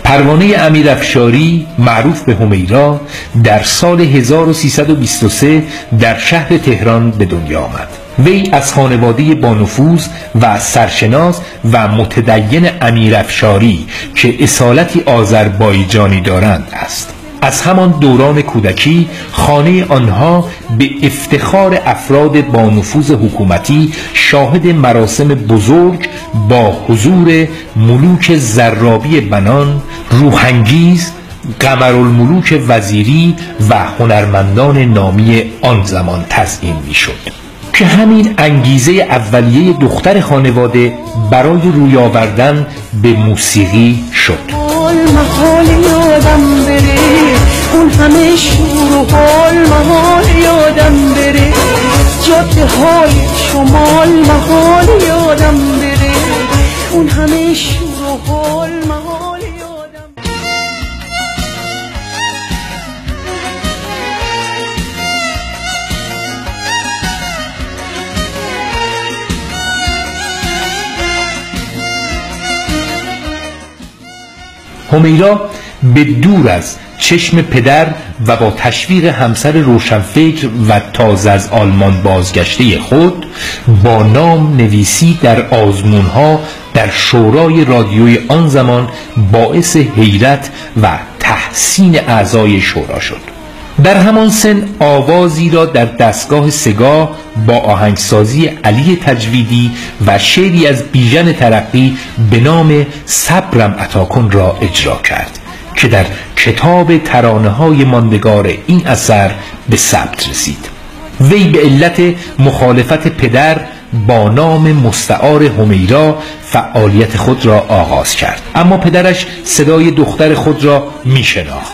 پروانه امیرافشاری معروف به همیرا در سال 1323 در شهر تهران به دنیا آمد. وی از خانواده با نفوذ و سرشناس و متدین امیرافشاری که اصالتی آذربایجانی دارند است. از همان دوران کودکی خانه آنها به افتخار افراد با نفوذ حکومتی شاهد مراسم بزرگ با حضور ملوک زرابی بنان، روحانگیز، قمرالملوک وزیری و هنرمندان نامی آن زمان تزیین می‌شد که همین انگیزه اولیه دختر خانواده برای روی آوردن به موسیقی شد. محال یادم بره اون همه شور و حال، محال یادم بره جاده های شمال، محال یادم بره اون همه شور و حال، محال یادم بره. همیرا به دور از چشم پدر و با تشویق همسر روشنفکر و تازه از آلمان بازگشته خود با نام نویسی در آزمونها در شورای رادیوی آن زمان باعث حیرت و تحسین اعضای شورا شد. در همان سن آوازی را در دستگاه سگاه با آهنگسازی علی تجویدی و شعری از بیژن ترقی به نام صبرم عطا کن را اجرا کرد که در کتاب ترانه‌های ماندگار این اثر به ثبت رسید. وی به علت مخالفت پدر با نام مستعار همیرا فعالیت خود را آغاز کرد، اما پدرش صدای دختر خود را می شناخت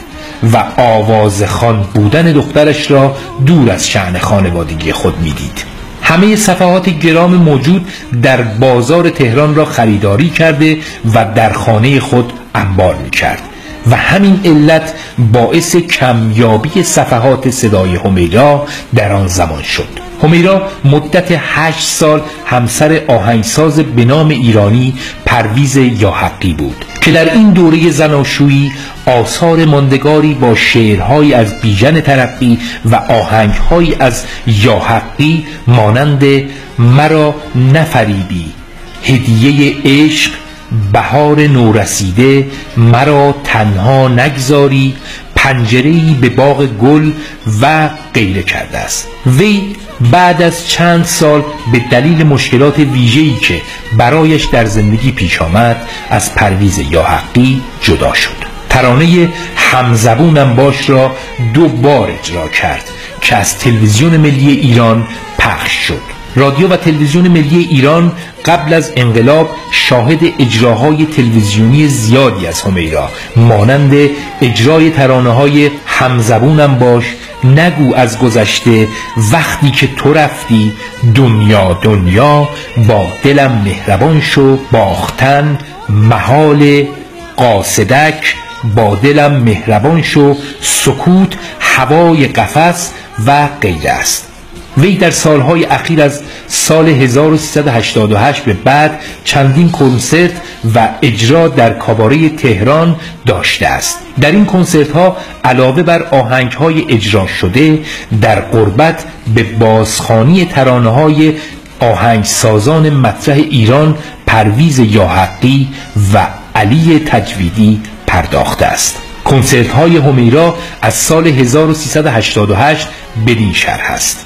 و آوازخوان بودن دخترش را دور از شأن خانوادگی خود میدید. همه صفحات گرام موجود در بازار تهران را خریداری کرده و در خانه خود انبار میکرد و همین علت باعث کمیابی صفحات صدای همیرا در آن زمان شد. همیرا مدت 8 سال همسر آهنگساز به نام ایرانی پرویز یاحقی بود که در این دوره زناشویی آثار ماندگاری با شعرهای از بیژن ترقی و آهنگهایی از یاحقی مانند مرا نفریبی، هدیه عشق، بهار نورسیده، مرا تنها نگذاری، پنجره‌ای به باغ گل و غیره کرده است. وی بعد از چند سال به دلیل مشکلات ویژه‌ای که برایش در زندگی پیش آمد از پرویز یاحقی جدا شد. ترانه همزبونم باش را 2 بار اجرا کرد که از تلویزیون ملی ایران پخش شد. رادیو و تلویزیون ملی ایران قبل از انقلاب شاهد اجراهای تلویزیونی زیادی از همیرا مانند اجرای ترانه‌های همزبونم باش، نگو از گذشته، وقتی که تو رفتی، دنیا دنیا، با دلم مهربان شو، باختن، محال، قاصدک، با دلم مهربان شو، سکوت، هوای قفس و غیره است. وی در سالهای اخیر از سال 1388 به بعد چندین کنسرت و اجرا در کاباره تهران داشته است. در این کنسرت ها علاوه بر آهنگ های اجرا شده در قربت به بازخوانی ترانه های آهنگسازان مطرح ایران پرویز یاحقی و علی تجویدی پرداخته است. کنسرت های همیرا از سال 1388 بدین شرح است: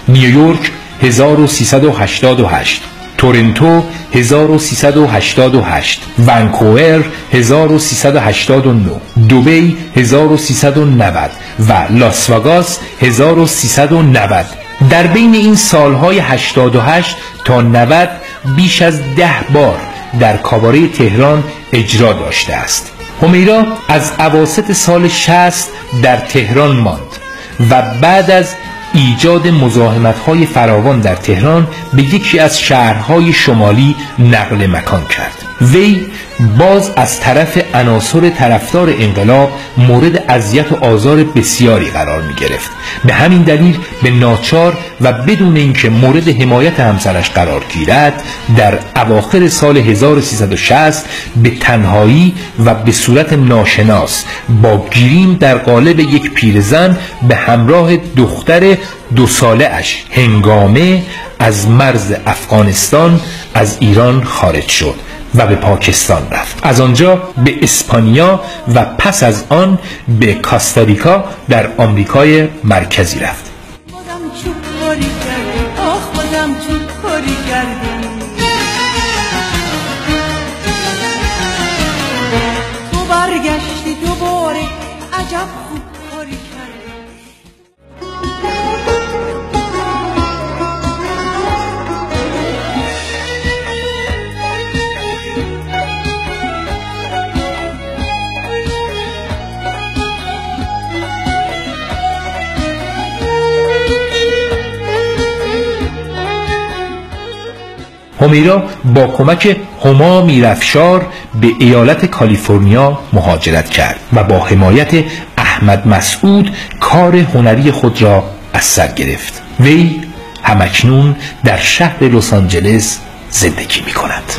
نیویورک 1388، تورنتو 1388، ونکوور 1389، دبی 1390 و لاس وگاس 1390. در بین این سالهای 88 تا 90 بیش از 10 بار در کاباره تهران اجرا داشته است. همیرا از اواسط سال 60 در تهران ماند و بعد از ایجاد مزاحمت‌های فراوان در تهران به یکی از شهرهای شمالی نقل مکان کرد. وی باز از طرف عناصر طرفدار انقلاب مورد اذیت و آزار بسیاری قرار می گرفت. به همین دلیل به ناچار و بدون اینکه مورد حمایت همسرش قرار گیرد در اواخر سال 1360 به تنهایی و به صورت ناشناس با گریم در قالب یک پیرزن به همراه دختر 2 ساله اش هنگامه از مرز افغانستان از ایران خارج شد و به پاکستان رفت. از آنجا به اسپانیا و پس از آن به کاستاریکا در آمریکای مرکزی رفت. تو برگشتی دوباره عجب خوب کاری کردی. همیرا با کمک هما میرافشار به ایالت کالیفرنیا مهاجرت کرد و با حمایت احمد مسعود کار هنری خود را از سر گرفت. وی همکنون در شهر لس آنجلس زندگی می کند.